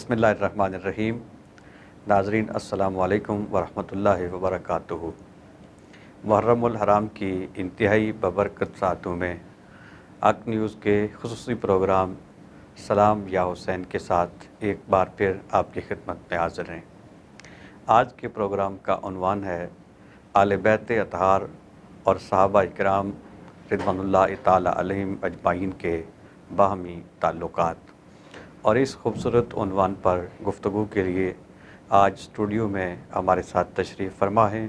بسم اللہ الرحمن الرحیم۔ ناظرین السلام علیکم ورحمۃ اللہ وبرکاتہ۔ محرم الحرام کی انتہائی ببرکت ساعتوں میں اک نیوز کے خصوصی پروگرام سلام یا حسین کے ساتھ ایک بار پھر آپ کی خدمت میں حاضر ہیں۔ آج کے پروگرام کا عنوان ہے آل بیت اطہار اور صحابہ کرام رضوان اللہ تعالی علیہم اجمعین کے باہمی تعلقات، اور اس خوبصورت عنوان پر گفتگو کے لیے آج اسٹوڈیو میں ہمارے ساتھ تشریف فرما ہیں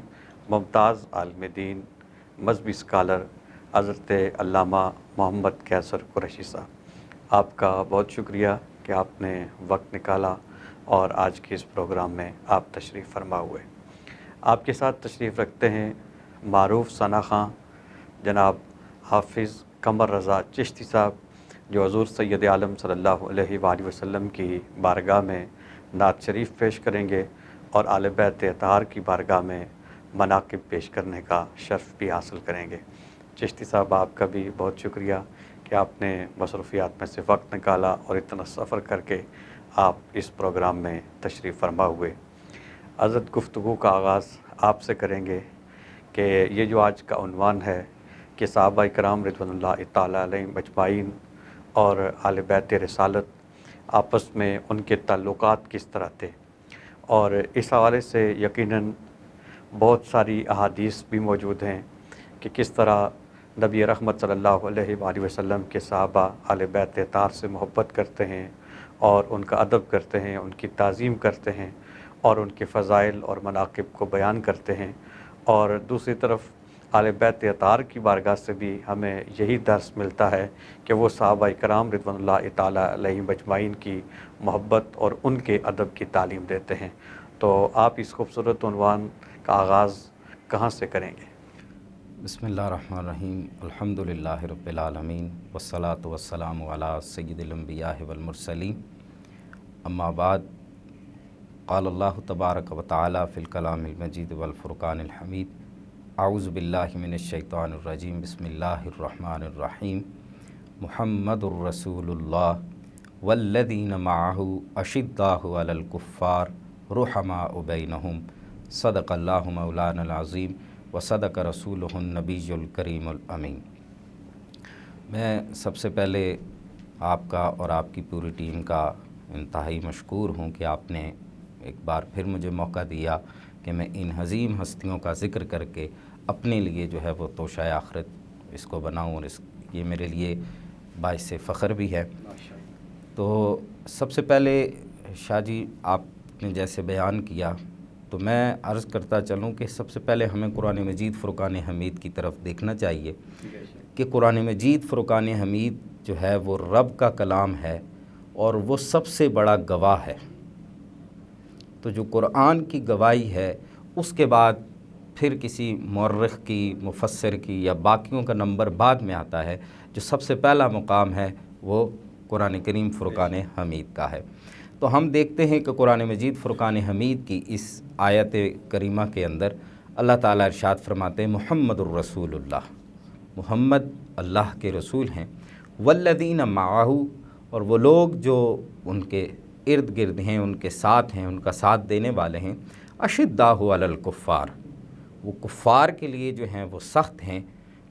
ممتاز عالم دین، مذہبی اسکالر حضرت علامہ محمد قیصر قریشی صاحب۔ آپ کا بہت شکریہ کہ آپ نے وقت نکالا اور آج کے اس پروگرام میں آپ تشریف فرما ہوئے۔ آپ کے ساتھ تشریف رکھتے ہیں معروف ثنا خواں جناب حافظ قمر رضا چشتی صاحب، جو حضور سید عالم صلی اللہ علیہ وآلہ وسلم کی بارگاہ میں نعت شریف پیش کریں گے اور آل بیت اطہار کی بارگاہ میں مناقب پیش کرنے کا شرف بھی حاصل کریں گے۔ چشتی صاحب، آپ کا بھی بہت شکریہ کہ آپ نے مصروفیات میں سے وقت نکالا اور اتنا سفر کر کے آپ اس پروگرام میں تشریف فرما ہوئے۔ حضرت، گفتگو کا آغاز آپ سے کریں گے کہ یہ جو آج کا عنوان ہے کہ صحابہ کرام رضوان اللہ تعالی علیہم اجمعین اور آل بیت رسالت آپس میں ان کے تعلقات کس طرح تھے، اور اس حوالے سے یقیناً بہت ساری احادیث بھی موجود ہیں کہ کس طرح نبی رحمت صلی اللہ علیہ وآلہ وسلم کے صحابہ آل بیت اطہار سے محبت کرتے ہیں اور ان کا ادب کرتے ہیں، ان کی تعظیم کرتے ہیں اور ان کے فضائل اور مناقب کو بیان کرتے ہیں، اور دوسری طرف آل بیت اطہار کی بارگاہ سے بھی ہمیں یہی درس ملتا ہے کہ وہ صحابہ کرام رضوان اللہ تعالی علیہم اجمعین کی محبت اور ان کے ادب کی تعلیم دیتے ہیں۔ تو آپ اس خوبصورت عنوان کا آغاز کہاں سے کریں گے؟ بسم اللہ الرحمن الرحیم، الحمدللہ رب العالمین، والصلاة والسلام علی سید الانبیاء والمرسلین، اما بعد، قال اللہ تبارک و تعالی فی الکلام المجید والفرقان الحمید، اعوذ باللہ من الشیطان الرجیم، بسم اللہ الرحمن الرحیم، محمد الرسول اللہ والذین معہ اشداء علی الکفار رحماء بینہم، صدق اللہ مولانا العظیم وصدق رسولہ النبی الکریم الامین۔ میں سب سے پہلے آپ کا اور آپ کی پوری ٹیم کا انتہائی مشکور ہوں کہ آپ نے ایک بار پھر مجھے موقع دیا کہ میں ان عظیم ہستیوں کا ذکر کر کے اپنے لیے جو ہے وہ توشہ آخرت اس کو بناؤں، اور یہ میرے لیے باعث فخر بھی ہے۔ تو سب سے پہلے شاہ جی، آپ نے جیسے بیان کیا تو میں عرض کرتا چلوں کہ سب سے پہلے ہمیں قرآن مجید فرقان حمید کی طرف دیکھنا چاہیے کہ قرآن مجید فرقان حمید جو ہے وہ رب کا کلام ہے اور وہ سب سے بڑا گواہ ہے۔ تو جو قرآن کی گواہی ہے اس کے بعد پھر کسی مورخ کی، مفسر کی یا باقیوں کا نمبر بعد میں آتا ہے، جو سب سے پہلا مقام ہے وہ قرآن کریم فرقان حمید کا ہے۔ تو ہم دیکھتے ہیں کہ قرآن مجید فرقان حمید کی اس آیت کریمہ کے اندر اللہ تعالیٰ ارشاد فرماتے ہیں محمد الرسول اللہ، محمد اللہ کے رسول ہیں، والذین معہ، اور وہ لوگ جو ان کے ارد گرد ہیں، ان کے ساتھ ہیں، ان کا ساتھ دینے والے ہیں، اشداء علی الکفار، وہ کفار کے لیے جو ہیں وہ سخت ہیں،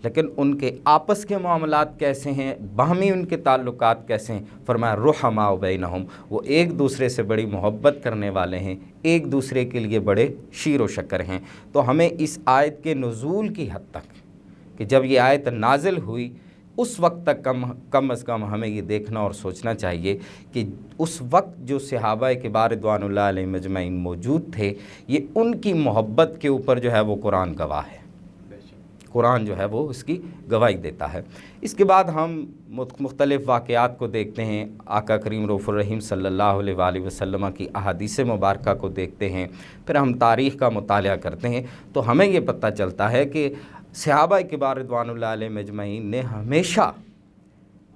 لیکن ان کے آپس کے معاملات کیسے ہیں، باہمی ان کے تعلقات کیسے ہیں؟ فرمایا رحماء بینہم، وہ ایک دوسرے سے بڑی محبت کرنے والے ہیں، ایک دوسرے کے لیے بڑے شیر و شکر ہیں۔ تو ہمیں اس آیت کے نزول کی حد تک، کہ جب یہ آیت نازل ہوئی اس وقت تک کم از کم ہمیں یہ دیکھنا اور سوچنا چاہیے کہ اس وقت جو صحابہ کبار رضوان اللہ علیہم اجمعین موجود تھے، یہ ان کی محبت کے اوپر جو ہے وہ قرآن گواہ ہے، قرآن جو ہے وہ اس کی گواہی دیتا ہے۔ اس کے بعد ہم مختلف واقعات کو دیکھتے ہیں، آقا کریم رؤوف الرحیم صلی اللہ علیہ وآلہ وسلم کی احادیث مبارکہ کو دیکھتے ہیں، پھر ہم تاریخ کا مطالعہ کرتے ہیں، تو ہمیں یہ پتہ چلتا ہے کہ صحابہ کبار رضوان اللہ علیہ اجمعین نے ہمیشہ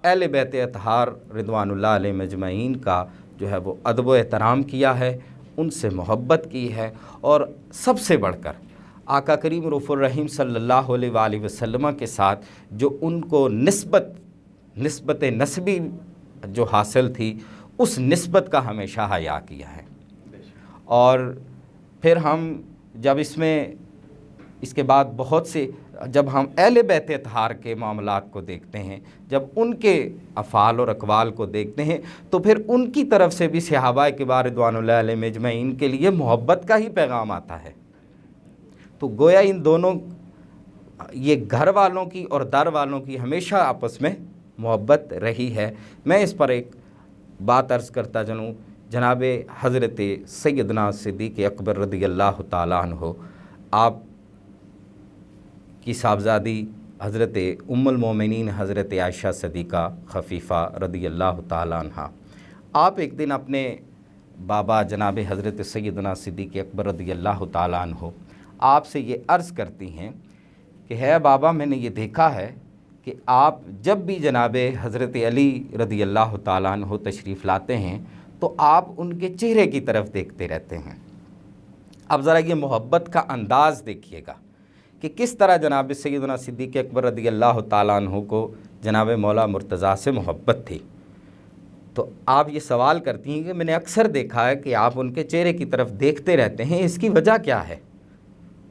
اہل بیت اطہار رضوان اللہ علیہ اجمعین کا جو ہے وہ ادب و احترام کیا ہے، ان سے محبت کی ہے، اور سب سے بڑھ کر آقا کریم رؤوف الرحیم صلی اللہ علیہ وآلہ وسلم کے ساتھ جو ان کو نسبت نسبی جو حاصل تھی، اس نسبت کا ہمیشہ حیا کیا ہے۔ اور پھر ہم جب اس کے بعد بہت سے جب ہم اہل بیت اطہار کے معاملات کو دیکھتے ہیں، جب ان کے افعال اور اقوال کو دیکھتے ہیں، تو پھر ان کی طرف سے بھی صحابہ کبار رضوان اللہ علیہم اجمعین کے لیے محبت کا ہی پیغام آتا ہے۔ تو گویا ان دونوں، یہ گھر والوں کی اور در والوں کی ہمیشہ آپس میں محبت رہی ہے۔ میں اس پر ایک بات عرض کرتا چلوں، جناب حضرت سیدنا صدیق اکبر رضی اللہ تعالیٰ عنہ، آپ کی صاحبزادی حضرت ام المومنین حضرت عائشہ صدیقہ خفیفہ رضی اللہ تعالیٰ عنہ، آپ ایک دن اپنے بابا جناب حضرت سیدنا صدیق اکبر رضی اللہ تعالیٰ عنہ آپ سے یہ عرض کرتی ہیں کہ ہے بابا، میں نے یہ دیکھا ہے کہ آپ جب بھی جناب حضرت علی رضی اللہ تعالیٰ عنہ تشریف لاتے ہیں تو آپ ان کے چہرے کی طرف دیکھتے رہتے ہیں۔ اب ذرا یہ محبت کا انداز دیکھیے گا کہ کس طرح جناب سیدنا صدیق اکبر رضی اللہ تعالیٰ عنہ کو جناب مولا مرتضیٰ سے محبت تھی۔ تو آپ یہ سوال کرتی ہیں کہ میں نے اکثر دیکھا ہے کہ آپ ان کے چہرے کی طرف دیکھتے رہتے ہیں، اس کی وجہ کیا ہے؟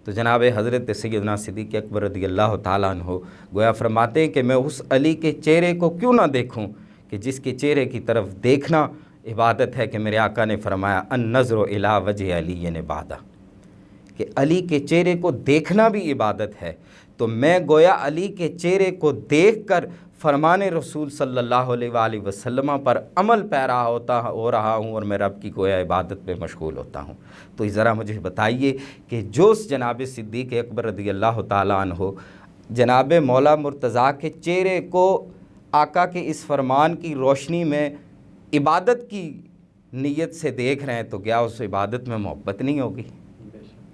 تو جناب حضرت سیدنا صدیق اکبر رضی اللہ تعالیٰ عنہ گویا فرماتے ہیں کہ میں اس علی کے چہرے کو کیوں نہ دیکھوں کہ جس کے چہرے کی طرف دیکھنا عبادت ہے، کہ میرے آقا نے فرمایا النظر الی وجہ علی عبادہ، کہ علی کے چہرے کو دیکھنا بھی عبادت ہے۔ تو میں گویا علی کے چہرے کو دیکھ کر فرمان رسول صلی اللہ علیہ وآلہ وسلم پر عمل پیرا ہو رہا ہوں، اور میں رب کی گویا عبادت میں مشغول ہوتا ہوں۔ تو ذرا مجھے بتائیے کہ جو جناب صدیق اکبر رضی اللہ تعالیٰ عنہ جناب مولا مرتضیٰ کے چہرے کو آقا کے اس فرمان کی روشنی میں عبادت کی نیت سے دیکھ رہے ہیں، تو کیا اس عبادت میں محبت نہیں ہوگی؟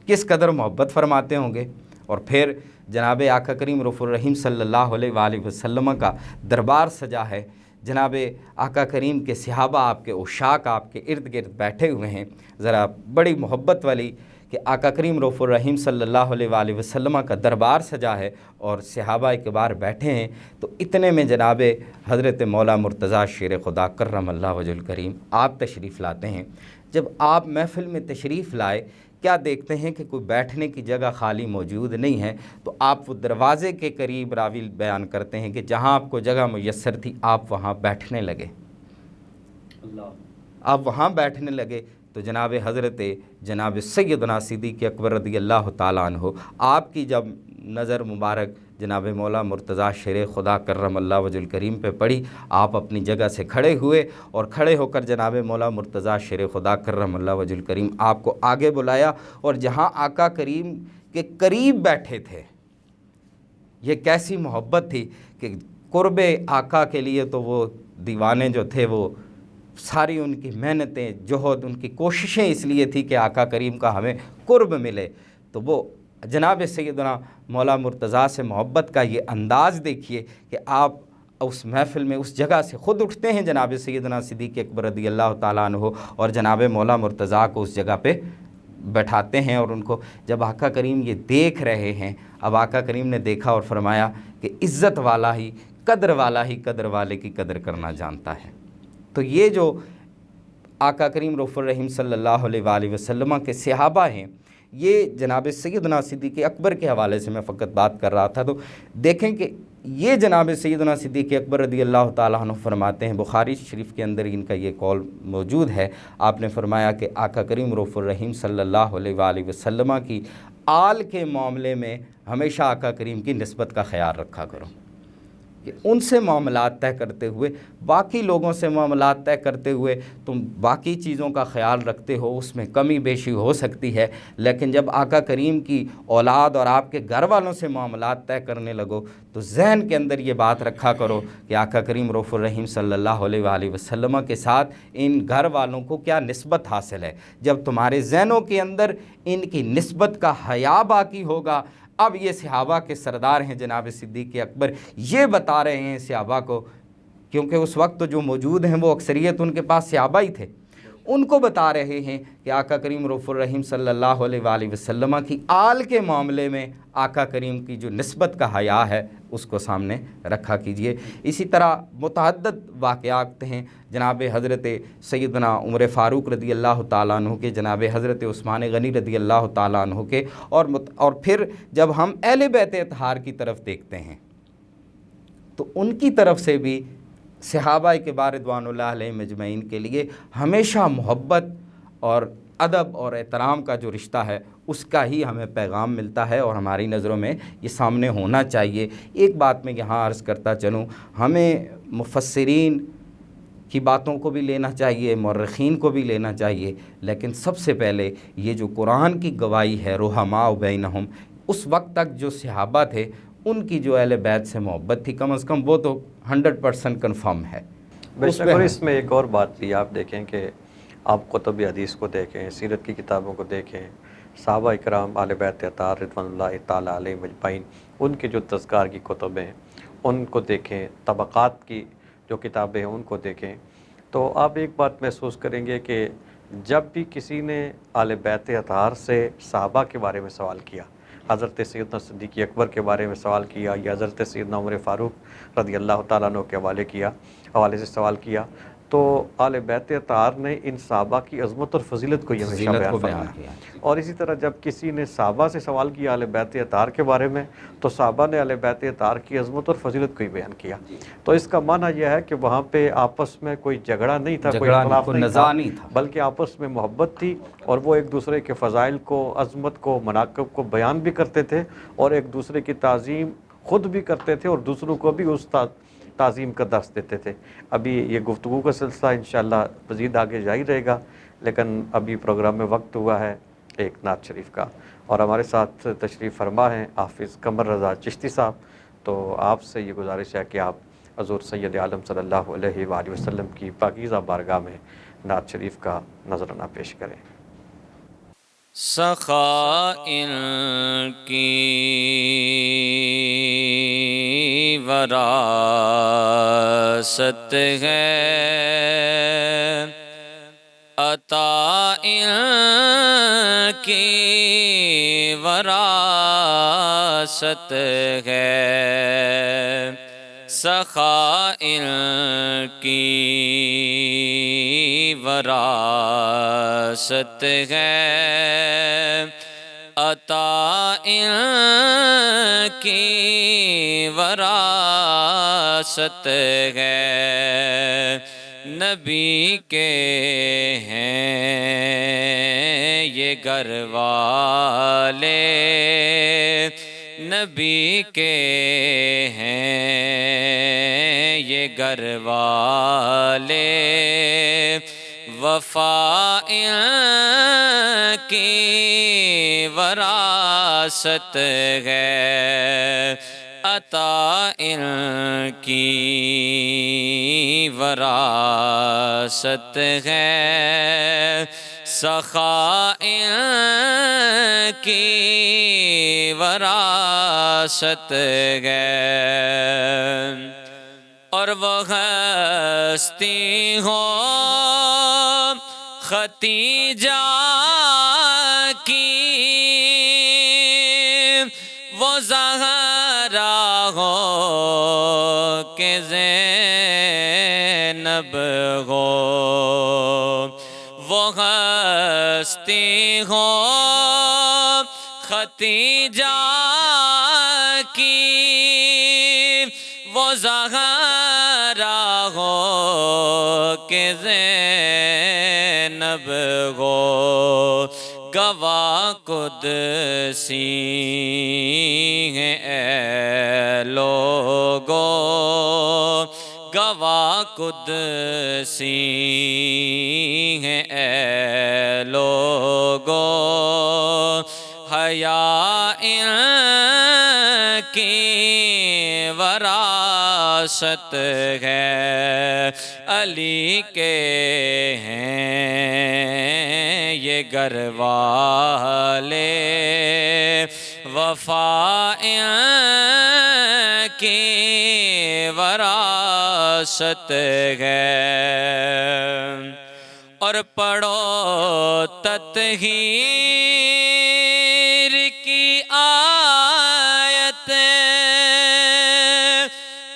کس قدر محبت فرماتے ہوں گے۔ اور پھر جناب آقا کریم رؤوف الرحیم صلی اللہ علیہ وآلہ وسلم کا دربار سجا ہے، جناب آقا کریم کے صحابہ آپ کے عشاق آپ کے ارد گرد بیٹھے ہوئے ہیں، ذرا بڑی محبت والی کہ آقا کریم رؤوف الرحیم صلی اللہ علیہ وآلہ وسلم کا دربار سجا ہے اور صحابہ کبار بیٹھے ہیں۔ تو اتنے میں جناب حضرت مولا مرتضیٰ شیر خدا کرم اللہ وجہ الکریم آپ تشریف لاتے ہیں۔ جب آپ محفل میں تشریف لائے، کیا دیکھتے ہیں کہ کوئی بیٹھنے کی جگہ خالی موجود نہیں ہے، تو آپ وہ دروازے کے قریب، راوی بیان کرتے ہیں کہ جہاں آپ کو جگہ میسر تھی آپ وہاں بیٹھنے لگے۔ آپ وہاں بیٹھنے لگے تو جناب حضرت جناب سیدنا صدیق اکبر رضی اللہ تعالیٰ عنہ آپ کی جب نظر مبارک جناب مولا مرتضیٰ شیر خدا کرم اللہ وجہ الکریم پہ پڑی، آپ اپنی جگہ سے کھڑے ہوئے اور کھڑے ہو کر جناب مولا مرتضیٰ شیر خدا کرم اللہ وجہ الکریم آپ کو آگے بلایا، اور جہاں آقا کریم کے قریب بیٹھے تھے، یہ کیسی محبت تھی کہ قرب آقا کے لیے تو وہ دیوانے جو تھے وہ ساری ان کی محنتیں، جہد، ان کی کوششیں اس لیے تھی کہ آقا کریم کا ہمیں قرب ملے۔ تو وہ جناب سیدنا مولا مرتضیٰ سے محبت کا یہ انداز دیکھیے کہ آپ اس محفل میں اس جگہ سے خود اٹھتے ہیں جناب سیدنا صدیق اکبر رضی اللہ تعالیٰ عنہ، اور جناب مولا مرتضیٰ کو اس جگہ پہ بیٹھاتے ہیں، اور ان کو جب آقا کریم یہ دیکھ رہے ہیں، اب آقا کریم نے دیکھا اور فرمایا کہ عزت والا ہی قدر والے کی قدر کرنا جانتا ہے۔ تو یہ جو آقا کریم رؤوف الرحیم صلی اللہ علیہ وآلہ وسلم کے صحابہ ہیں، یہ جناب سیدنا صدیق اکبر کے حوالے سے میں فقط بات کر رہا تھا، تو دیکھیں کہ یہ جناب سیدنا صدیق اکبر رضی اللہ تعالیٰ عنہ فرماتے ہیں، بخاری شریف کے اندر ان کا یہ قول موجود ہے، آپ نے فرمایا کہ آقا کریم رؤوف الرحیم صلی اللہ علیہ وآلہ وسلم کی آل کے معاملے میں ہمیشہ آقا کریم کی نسبت کا خیال رکھا کرو، کہ ان سے معاملات طے کرتے ہوئے، باقی لوگوں سے معاملات طے کرتے ہوئے تم باقی چیزوں کا خیال رکھتے ہو، اس میں کمی بیشی ہو سکتی ہے، لیکن جب آقا کریم کی اولاد اور آپ کے گھر والوں سے معاملات طے کرنے لگو تو ذہن کے اندر یہ بات رکھا کرو کہ آقا کریم رؤوف الرحیم صلی اللہ علیہ وآلہ وسلم کے ساتھ ان گھر والوں کو کیا نسبت حاصل ہے۔ جب تمہارے ذہنوں کے اندر ان کی نسبت کا حیا باقی ہوگا، اب یہ صحابہ کے سردار ہیں جناب صدیق اکبر، یہ بتا رہے ہیں صحابہ کو، کیونکہ اس وقت جو موجود ہیں وہ اکثریت ان کے پاس صحابہ ہی تھے، ان کو بتا رہے ہیں کہ آقا کریم رؤوف الرحیم صلی اللہ علیہ وآلہ وسلم کی آل کے معاملے میں آقا کریم کی جو نسبت کا حیا ہے اس کو سامنے رکھا کیجئے۔ اسی طرح متعدد واقعات ہیں جناب حضرت سیدنا عمر فاروق رضی اللہ تعالیٰ عنہ کے، جناب حضرت عثمان غنی رضی اللہ تعالیٰ عنہ کے، اور پھر جب ہم اہل بیت اطہار کی طرف دیکھتے ہیں تو ان کی طرف سے بھی صحابہ کبار رضوان اللہ علیہم اجمعین کے لیے ہمیشہ محبت اور ادب اور احترام کا جو رشتہ ہے اس کا ہی ہمیں پیغام ملتا ہے، اور ہماری نظروں میں یہ سامنے ہونا چاہیے۔ ایک بات میں یہاں عرض کرتا چلوں، ہمیں مفسرین کی باتوں کو بھی لینا چاہیے، مورخین کو بھی لینا چاہیے، لیکن سب سے پہلے یہ جو قرآن کی گواہی ہے رحماء بینہم، اس وقت تک جو صحابہ تھے ان کی جو اہل بیت سے محبت تھی کم از کم وہ تو 100% کنفرم ہے۔ بے شک، اور اس میں ایک اور بات بھی آپ دیکھیں کہ آپ کتب حدیث کو دیکھیں، سیرت کی کتابوں کو دیکھیں، صحابہ اکرام اہل بیت اطہار رضوان اللہ تعالیٰ علیہم اجمعین ان کے جو تذکار کی کتبیں ہیں ان کو دیکھیں، طبقات کی جو کتابیں ہیں ان کو دیکھیں، تو آپ ایک بات محسوس کریں گے کہ جب بھی کسی نے اہل بیت اطہار سے صحابہ کے بارے میں سوال کیا، حضرت سیدنا صدیق اکبر کے بارے میں سوال کیا یا حضرت سیدنا عمر فاروق رضی اللہ تعالیٰ عنہ کے حوالے سے سوال کیا، تو اہل بیت اطہار نے ان صحابہ کی عظمت اور فضیلت کو ہمیشہ بیان فرمایا۔ اور اسی طرح جب کسی نے صحابہ سے سوال کیا اہل بیت اطہار کے بارے میں تو صحابہ نے اہل بیت اطہار کی عظمت اور فضیلت کو ہی بیان کیا۔ تو اس کا معنی یہ ہے کہ وہاں پہ آپس میں کوئی جھگڑا نہیں تھا، کوئی اختلاف نہیں تھا، بلکہ آپس میں محبت تھی، اور وہ ایک دوسرے کے فضائل کو، عظمت کو، مناقب کو بیان بھی کرتے تھے، اور ایک دوسرے کی تعظیم خود بھی کرتے تھے اور دوسروں کو بھی اس تعظیم کا درس دیتے تھے۔ ابھی یہ گفتگو کا سلسلہ انشاءاللہ مزید آگے جاری رہے گا، لیکن ابھی پروگرام میں وقت ہوا ہے ایک نعت شریف کا، اور ہمارے ساتھ تشریف فرما ہیں حافظ قمر رضا چشتی صاحب۔ تو آپ سے یہ گزارش ہے کہ آپ حضور سید عالم صلی اللہ علیہ وآلہ وسلم کی پاکیزہ بارگاہ میں نعت شریف کا نذرانہ پیش کریں۔ سخا ان کی وراثت ہے، عطا ان کی وراثت ہے، سخا ان کی وراثت ہے، عطا ان کی وراثت ہے، نبی کے ہیں یہ گھر والے، نبی کے ہیں یہ گھر والے، وفا ان کی وراثت ہے، عطا ان کی وراثت ہے، سخا ان کی وراثت ہے، اور وہ ہستی ہو ختیجہ کی، وہ زہرا ہو کہ زینب ہو، وہ ہستی ہو ختیجہ کی، وہ زہرا ہو کہ زینب ہو، گواہ قدسی ہیں اے لوگو، گواہ قدسی ہیں اے لوگو، حیا ان کی وراثت ہے، علی کے ہیں یہ گھر والے، وفا ان کی وراثت ہے، اور پڑھو تطہیر کی آیت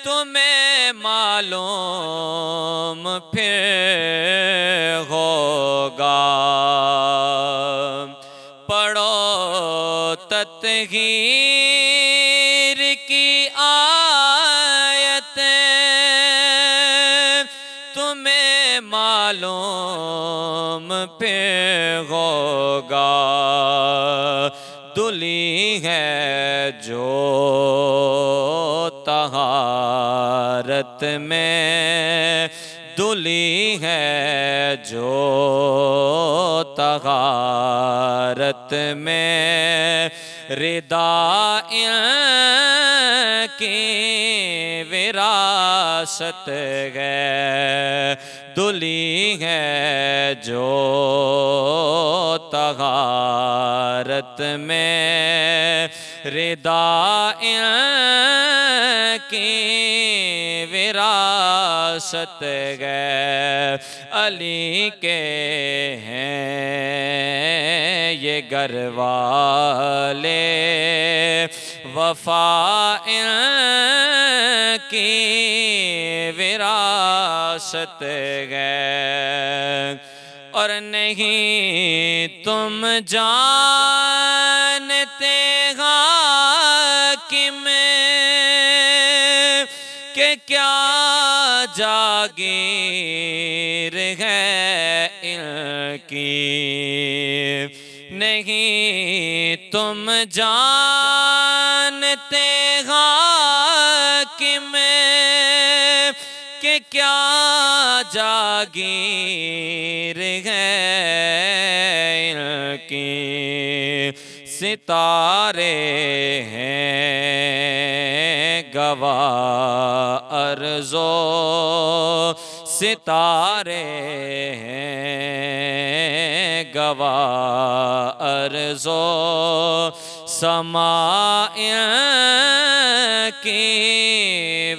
تمہیں معلوم پھر ہوگا، پڑھو تطہیر کی آیت تمہیں معلوم پھر ہوگا، دھلی ہے جو طہارت میں، دھلی ہے جو طہارت میں، رداء کی وراثت ہے، دھلی ہے جو طہارت میں، رداء کی وراثت ہے، علی کے ہیں یہ گھر والے، وفا کی وراثت ہے، اور نہیں تم جانتے حاکم کہ کیا جاگیر ہے ان کی، نہیں تم جانتے حاکم کہ کیا جاگیر ہے ان کی، ستارے ہیں گواہ ارض و ستارے ہیں گواہ ارض و سماء کی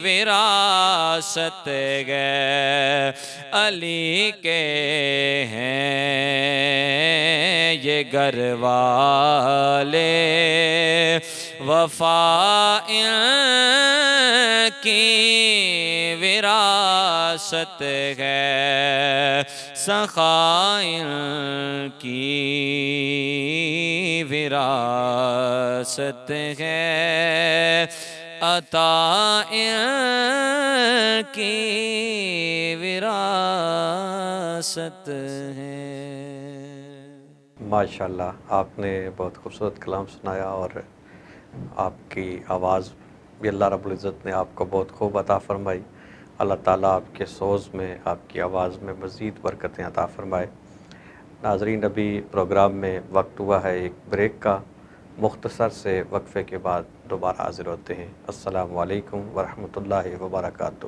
وراثت ہے، علی کے ہیں یہ گھر والے، وفا کی وراثت ہے، سخا کی وراثت ہے، عطا کی وراثت ہے۔ ماشاءاللہ آپ نے بہت خوبصورت کلام سنایا، اور آپ کی آواز بھی اللہ رب العزت نے آپ کو بہت خوب عطا فرمائی۔ اللہ تعالیٰ آپ کے سوز میں، آپ کی آواز میں مزید برکتیں عطا فرمائے۔ ناظرین، ابھی پروگرام میں وقت ہوا ہے ایک بریک کا، مختصر سے وقفے کے بعد دوبارہ حاضر ہوتے ہیں۔ السلام علیکم ورحمۃ اللہ وبرکاتہ۔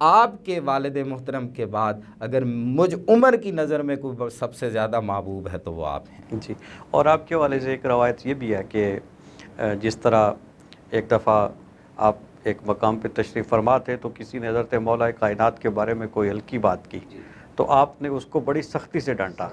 آپ کے والد محترم کے بعد اگر مجھ عمر کی نظر میں کوئی سب سے زیادہ محبوب ہے تو وہ آپ ہیں جی. اور آپ کے والے سے ایک روایت یہ بھی ہے کہ جس طرح ایک دفعہ آپ ایک مقام پہ تشریف فرما تھے تو کسی نے حضرت مولا کائنات کے بارے میں کوئی ہلکی بات کی تو آپ نے اس کو بڑی سختی سے ڈانٹا،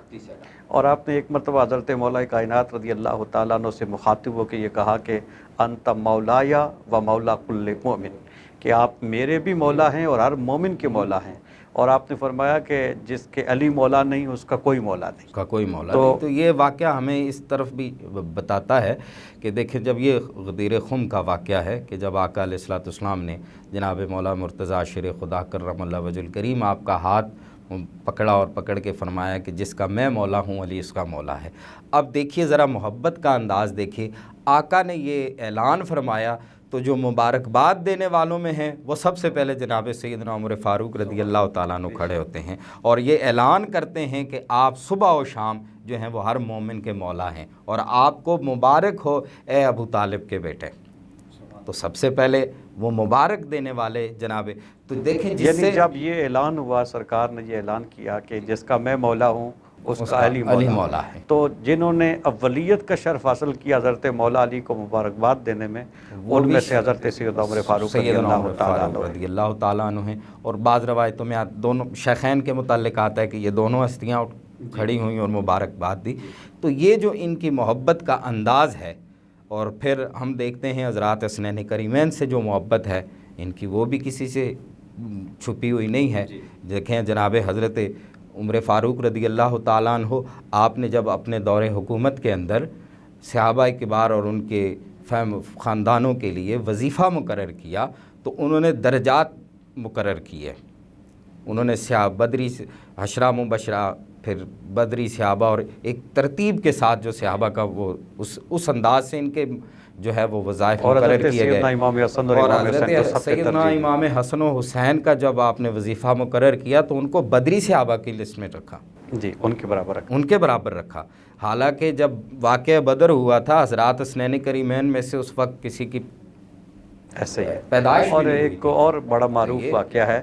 اور آپ نے ایک مرتبہ حضرت مولا کائنات رضی اللہ تعالیٰ عنہ سے مخاطب ہو کے یہ کہا کہ انت مولایا و مولا کل مومن، کہ آپ میرے بھی مولا ہیں اور ہر مومن کے مولا ہیں. اور آپ نے فرمایا کہ جس کے علی مولا نہیں اس کا کوئی مولا نہیں، کا کوئی مولا نہیں. تو یہ واقعہ ہمیں اس طرف بھی بتاتا ہے کہ دیکھیں جب یہ غدیر خم کا واقعہ ہے کہ جب آقا علیہ الصلوۃ والسلام نے جناب مولا مرتضیٰ شیر خدا کرم اللہ وجہ الکریم آپ کا ہاتھ پکڑا اور پکڑ کے فرمایا کہ جس کا میں مولا ہوں علی اس کا مولا ہے. اب دیکھیے ذرا محبت کا انداز دیکھیے، آقا نے یہ اعلان فرمایا تو جو مبارکباد دینے والوں میں ہیں وہ سب سے پہلے جناب سیدنا عمر فاروق رضی اللہ تعالیٰ عنہ کھڑے ہوتے ہیں اور یہ اعلان کرتے ہیں کہ آپ صبح و شام جو ہیں وہ ہر مومن کے مولا ہیں اور آپ کو مبارک ہو اے ابو طالب کے بیٹے. تو سب سے پہلے وہ مبارک دینے والے جناب، تو دیکھیں جس یعنی سے جب یہ اعلان ہوا، سرکار نے یہ اعلان کیا کہ جس کا میں مولا ہوں اس کا علی مولا ہے، تو جنہوں نے اولیت کا شرف حاصل کیا حضرت مولا علی کو مبارکباد دینے میں، ان میں سے حضرت سیدنا عمر فاروق رضی اللہ تعالیٰ عنہ ہیں. اور بعض روایتوں میں دونوں شیخین کے متعلق آتا ہے کہ یہ دونوں ہستیاں کھڑی ہوئیں اور مبارکباد دی. تو یہ جو ان کی محبت کا انداز ہے، اور پھر ہم دیکھتے ہیں حضرات حسنین کریمین سے جو محبت ہے ان کی وہ بھی کسی سے چھپی ہوئی نہیں ہے. دیکھیں جناب حضرت عمر فاروق رضی اللہ تعالیٰ عنہ، آپ نے جب اپنے دور حکومت کے اندر صحابہ کبار اور ان کے خاندانوں کے لیے وظیفہ مقرر کیا تو انہوں نے درجات مقرر کیے. انہوں نے بدری عشرہ مبشرہ، پھر بدری صحابہ، اور ایک ترتیب کے ساتھ جو صحابہ کا وہ اس انداز سے ان کے جو ہے وہ وظائف مقرر کیے گئے. اور حضرت سیدنا امام حسن و حسین کا جب آپ نے وظیفہ مقرر کیا تو ان کو بدری صحابہ کی لسٹ میں رکھا، جی ان کے برابر رکھا. حالانکہ جب واقعہ بدر ہوا تھا حضرات حسنین کریمین میں سے اس وقت کسی کی ایسے ہی پیدائش. اور ایک اور بڑا معروف واقعہ ہے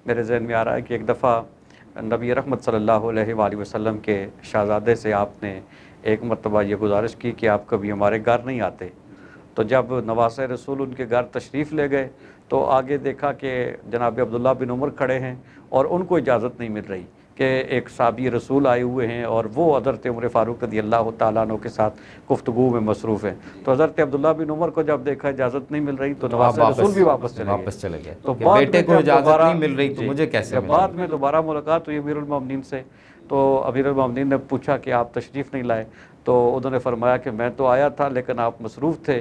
میرے ذہن میں آ رہا ہے کہ ایک دفعہ نبی رحمت صلی اللہ علیہ وآلہ وسلم کے شہزادے سے آپ نے ایک مرتبہ یہ گزارش کی کہ آپ کبھی ہمارے گھر نہیں آتے. تو جب نواسہ رسول ان کے گھر تشریف لے گئے تو آگے دیکھا کہ جناب عبداللہ بن عمر کھڑے ہیں اور ان کو اجازت نہیں مل رہی کہ ایک صحابی رسول آئے ہوئے ہیں اور وہ حضرت عمر فاروق رضی اللہ تعالیٰ عنہ کے ساتھ گفتگو میں مصروف ہیں. تو حضرت عبداللہ بن عمر کو جب دیکھا اجازت نہیں مل رہی تو نواسہ رسول بھی واپس چلے گئے. تو بیٹے کو اجازت نہیں مل رہی تو مجھے کیسے بعد میں دوبارہ ملاقات ہوئی امیر المومنین سے تو امیر المومنین نے پوچھا کہ آپ تشریف نہیں لائے تو انہوں نے فرمایا کہ میں تو آیا تھا لیکن آپ مصروف تھے.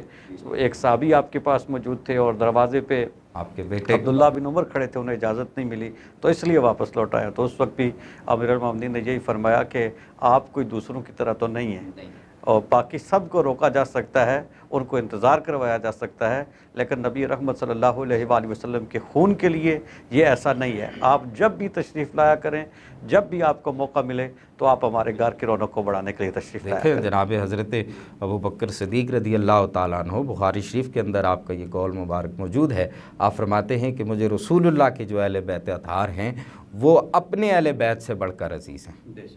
ایک صحابی آپ کے پاس موجود تھے اور دروازے پہ آپ کے بیٹے عبداللہ بن عمر کھڑے تھے، انہیں اجازت نہیں ملی تو اس لیے واپس لوٹ آیا. تو اس وقت بھی امیر المومنین نے یہی فرمایا کہ آپ کوئی دوسروں کی طرح تو نہیں ہیں اور باقی سب کو روکا جا سکتا ہے، ان کو انتظار کروایا جا سکتا ہے، لیکن نبی رحمت صلی اللہ علیہ وآلہ وسلم کے خون کے لیے یہ ایسا نہیں ہے. آپ جب بھی تشریف لایا کریں، جب بھی آپ کو موقع ملے تو آپ ہمارے گھر کی رونق کو بڑھانے کے لیے تشریف لایا کریں. جناب حضرت ابو بکر صدیق رضی اللہ تعالیٰ عنہ، بخاری شریف کے اندر آپ کا یہ قول مبارک موجود ہے. آپ فرماتے ہیں کہ مجھے رسول اللہ کے جو اہل بیت اطہار ہیں وہ اپنے اہل بیت سے بڑھ کر عزیز ہیں.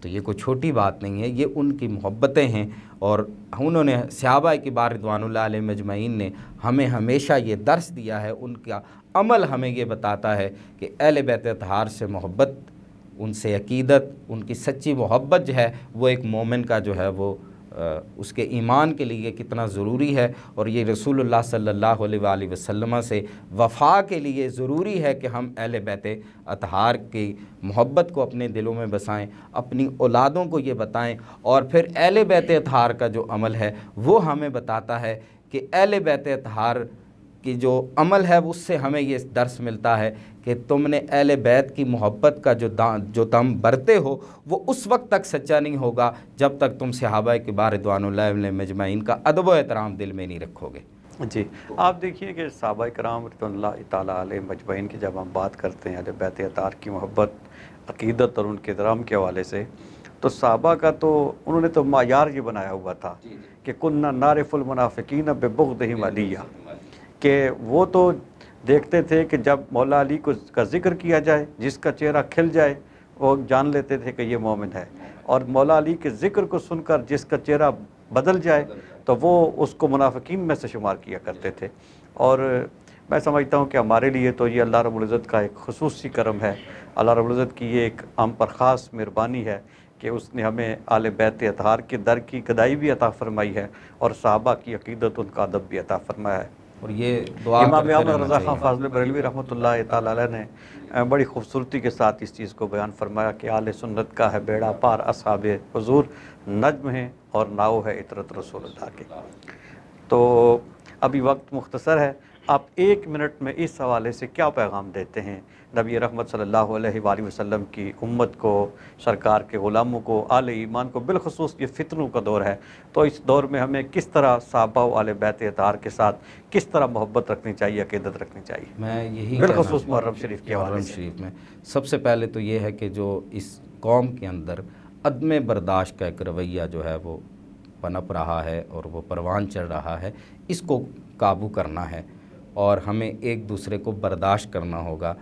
تو یہ کوئی چھوٹی بات نہیں ہے، یہ ان کی محبتیں ہیں. اور انہوں نے صحابہ کبار رضوان اللہ علیہ مجمعین نے ہمیں ہمیشہ یہ درس دیا ہے، ان کا عمل ہمیں یہ بتاتا ہے کہ اہل بیت اطہار سے محبت، ان سے عقیدت، ان کی سچی محبت جو ہے وہ ایک مومن کا جو ہے وہ اس کے ایمان کے لیے کتنا ضروری ہے. اور یہ رسول اللہ صلی اللہ علیہ وآلہ وسلم سے وفا کے لیے ضروری ہے کہ ہم اہل بیت اطہار کی محبت کو اپنے دلوں میں بسائیں، اپنی اولادوں کو یہ بتائیں. اور پھر اہل بیت اطہار کا جو عمل ہے وہ ہمیں بتاتا ہے کہ اہل بیت اطہار کی جو عمل ہے اس سے ہمیں یہ درس ملتا ہے کہ تم نے اہل بیت کی محبت کا جو دم برتے ہو وہ اس وقت تک سچا نہیں ہوگا جب تک تم صحابہ کبار رضوان اللہ علیہ مجمعین کا ادب و احترام دل میں نہیں رکھو گے. جی آپ دیکھیے کہ صحابہ کرام رضوان اللہ تعالیٰ علیہ مجمعین کی جب ہم بات کرتے ہیں اہل بیت اطہار کی محبت، عقیدت اور ان کے احترام کے حوالے سے، تو صحابہ کا تو انہوں نے تو معیار یہ بنایا ہوا تھا کہ کننا نعرف المنافقین ببغضہم علیہ، کہ وہ تو دیکھتے تھے کہ جب مولا علی کا ذکر کیا جائے، جس کا چہرہ کھل جائے وہ جان لیتے تھے کہ یہ مومن ہے، اور مولا علی کے ذکر کو سن کر جس کا چہرہ بدل جائے تو وہ اس کو منافقین میں سے شمار کیا کرتے تھے۔ اور میں سمجھتا ہوں کہ ہمارے لیے تو یہ اللہ رب العزت کا ایک خصوصی کرم ہے، اللہ رب العزت کی یہ ایک ہم پر خاص مہربانی ہے کہ اس نے ہمیں آل بیت اطہار کے در کی گدائی بھی عطا فرمائی ہے اور صحابہ کی عقیدت ان کا ادب بھی عطا فرمایا ہے۔ اور یہ دعا امام کرتے احمد رہنا رضا خان چاہیے۔ فاضل بریلوی رحمۃ اللہ تعالی علیہ نے بڑی خوبصورتی کے ساتھ اس چیز کو بیان فرمایا کہ آل سنت کا ہے بیڑا پار، اصحاب حضور نجم ہیں اور ناؤ ہے عطرت رسول اللہ کے۔ تو ابھی وقت مختصر ہے، آپ 1 منٹ میں اس حوالے سے کیا پیغام دیتے ہیں نبی رحمت صلی اللہ علیہ وآلہ وسلم کی امت کو، سرکار کے غلاموں کو، آل ایمان کو؟ بالخصوص یہ فتنوں کا دور ہے، تو اس دور میں ہمیں کس طرح صحابہ و آل بیت اطہار کے ساتھ کس طرح محبت رکھنی چاہیے، عقیدت رکھنی چاہیے، میں یہی بالخصوص کہنا محرم شریف کے حوالے محرم سے؟ شریف میں سب سے پہلے تو یہ ہے کہ جو اس قوم کے اندر عدم برداشت کا ایک رویہ جو ہے وہ پنپ رہا ہے اور وہ پروان چڑھ رہا ہے، اس کو قابو کرنا ہے اور ہمیں ایک دوسرے کو برداشت کرنا ہوگا۔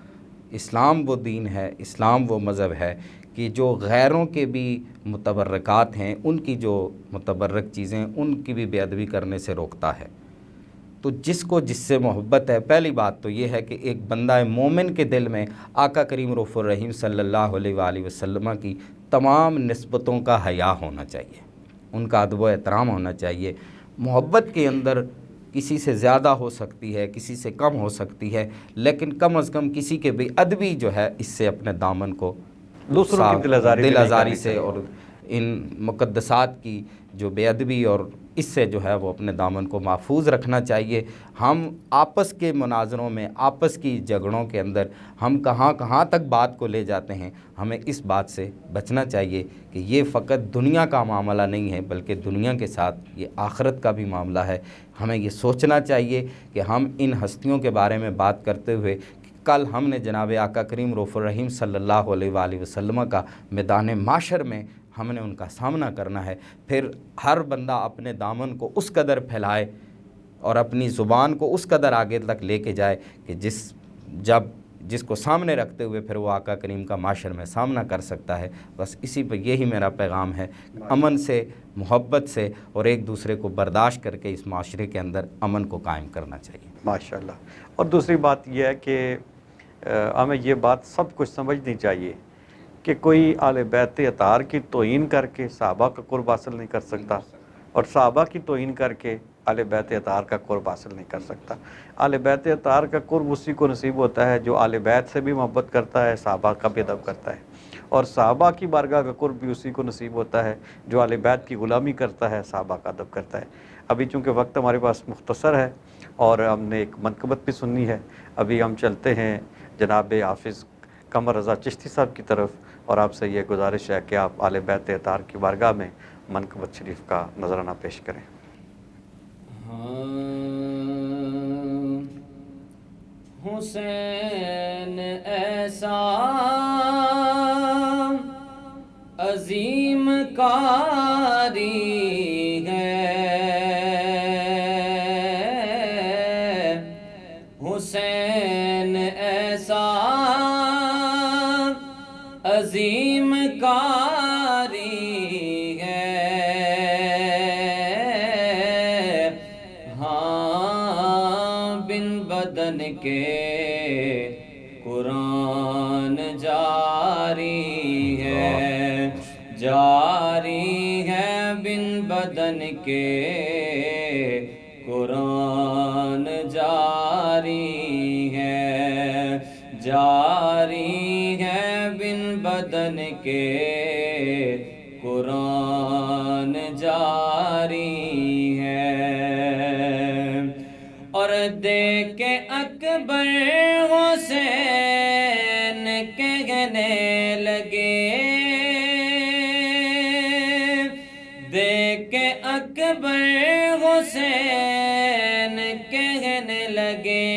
اسلام وہ دین ہے، اسلام وہ مذہب ہے کہ جو غیروں کے بھی متبرکات ہیں، ان کی جو متبرک چیزیں ان کی بھی بے ادبی کرنے سے روکتا ہے۔ تو جس کو جس سے محبت ہے، پہلی بات تو یہ ہے کہ ایک بندہ مومن کے دل میں آقا کریم رؤوف الرحیم صلی اللہ علیہ وآلہ وسلم کی تمام نسبتوں کا حیا ہونا چاہیے، ان کا ادب و احترام ہونا چاہیے۔ محبت کے اندر کسی سے زیادہ ہو سکتی ہے، کسی سے کم ہو سکتی ہے، لیکن کم از کم کسی کے بے ادبی جو ہے اس سے اپنے دامن کو دوسروں کی دل آزاری سے اور ان مقدسات کی جو بے ادبی اور اس سے جو ہے وہ اپنے دامن کو محفوظ رکھنا چاہیے۔ ہم آپس کے مناظروں میں، آپس کی جھگڑوں کے اندر ہم کہاں کہاں تک بات کو لے جاتے ہیں، ہمیں اس بات سے بچنا چاہیے کہ یہ فقط دنیا کا معاملہ نہیں ہے بلکہ دنیا کے ساتھ یہ آخرت کا بھی معاملہ ہے۔ ہمیں یہ سوچنا چاہیے کہ ہم ان ہستیوں کے بارے میں بات کرتے ہوئے کل ہم نے جناب آقا کریم رؤوف الرحیم صلی اللہ علیہ وآلہ وسلم کا میدان معاشر میں ہم نے ان کا سامنا کرنا ہے۔ پھر ہر بندہ اپنے دامن کو اس قدر پھیلائے اور اپنی زبان کو اس قدر آگے تک لے کے جائے کہ جس کو سامنے رکھتے ہوئے پھر وہ آقا کریم کا معاشر میں سامنا کر سکتا ہے۔ بس اسی پہ یہی میرا پیغام ہے، امن سے، محبت سے اور ایک دوسرے کو برداشت کر کے اس معاشرے کے اندر امن کو قائم کرنا چاہیے۔ ماشاءاللہ۔ اور دوسری بات یہ ہے کہ ہمیں یہ بات سب کچھ سمجھنی چاہیے کہ کوئی آل بیت اطہار کی توہین کر کے صحابہ کا قرب حاصل نہیں کر سکتا، اور صحابہ کی توہین کر کے آل بیت اطہار کا قرب حاصل نہیں کر سکتا۔ آل بیت اطہار کا قرب اسی کو نصیب ہوتا ہے جو آل بیت سے بھی محبت کرتا ہے، صحابہ کا بھی ادب کرتا ہے، اور صحابہ کی بارگاہ کا قرب بھی اسی کو نصیب ہوتا ہے جو آل بیت کی غلامی کرتا ہے، صحابہ کا ادب کرتا ہے۔ ابھی چونکہ وقت ہمارے پاس مختصر ہے اور ہم نے ایک منقبت بھی سننی ہے، ابھی ہم چلتے ہیں جناب حافظ قمر رضا چشتی صاحب کی طرف، اور آپ سے یہ گزارش ہے کہ آپ آل بیت اطہار کی بارگاہ میں منقبت شریف کا نذرانہ پیش کریں۔ حسین ایسا عظیم کاری ہے، حسین ایسا عظیم کاری ہے، ہاں بن بدن کے قرآن جاری ہے، جاری ہے بن بدن کے قرآن جاری ہے، جاری ہے بن بدن کے قرآن جاری ہے۔ اور دیکھ اکبر حسین کہنے لگے، دیکھ اکبر حسین کہنے لگے،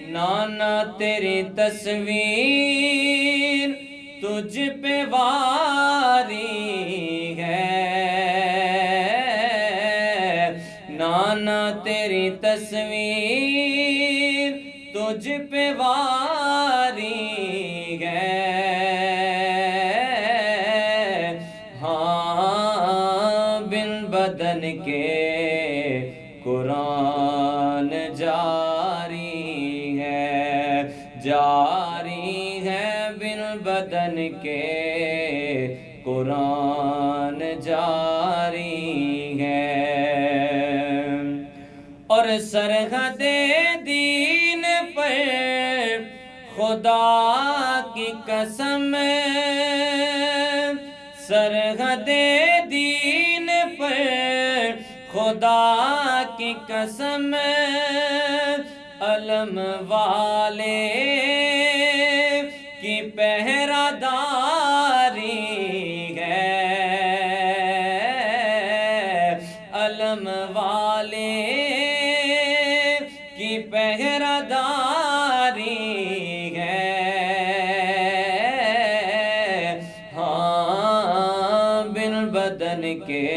نانا تیری تصویر تجھ پہ واری ہے، نانا تیری تصویر تجھ پہ واری ہے، ہاں بن بدن کے قرآن جاری ہے، جاری ہے بن بدن کے قرآن جاری ہے، اور سرحد دین پر خدا کی قسم، سرحد دین پر خدا کی قسم، علم والے کی پہرہ داری ہے، علم والے کی پہرہ داری ہے، ہاں بن بدن کے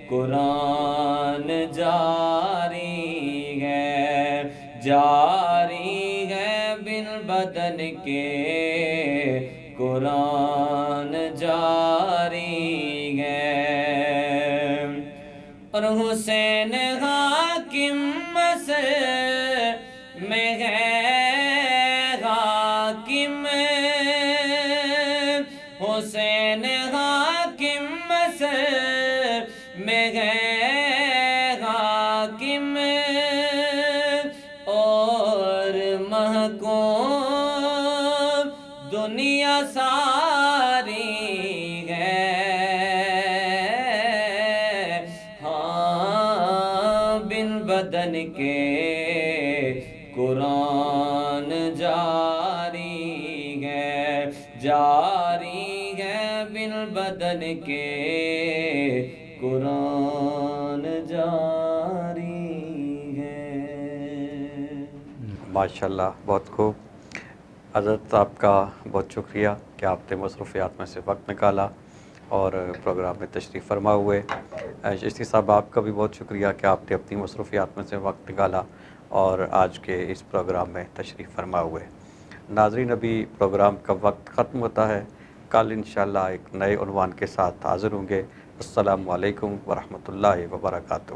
قرآن جاری ہے، جاری ہے بن بدن کے قرآن جاری ہے، اور حسین حاکم مصر میں ہے حاکم، حسین حاکم مصر میں ہے حاکم، اور محکوم دنیا ساری ہے، ہاں بن بدن کے قرآن جاری ہے، جاری ہے بن بدن کے قرآن جاری ہے۔ ماشاءاللہ، بہت خوب۔ حضرت آپ کا بہت شکریہ کہ آپ نے مصروفیات میں سے وقت نکالا اور پروگرام میں تشریف فرما ہوئے۔ چشتی صاحب، آپ کا بھی بہت شکریہ کہ آپ نے اپنی مصروفیات میں سے وقت نکالا اور آج کے اس پروگرام میں تشریف فرما ہوئے۔ ناظرین، ابھی پروگرام کا وقت ختم ہوتا ہے، کل انشاءاللہ ایک نئے عنوان کے ساتھ حاضر ہوں گے۔ السلام علیکم ورحمۃ اللہ وبرکاتہ۔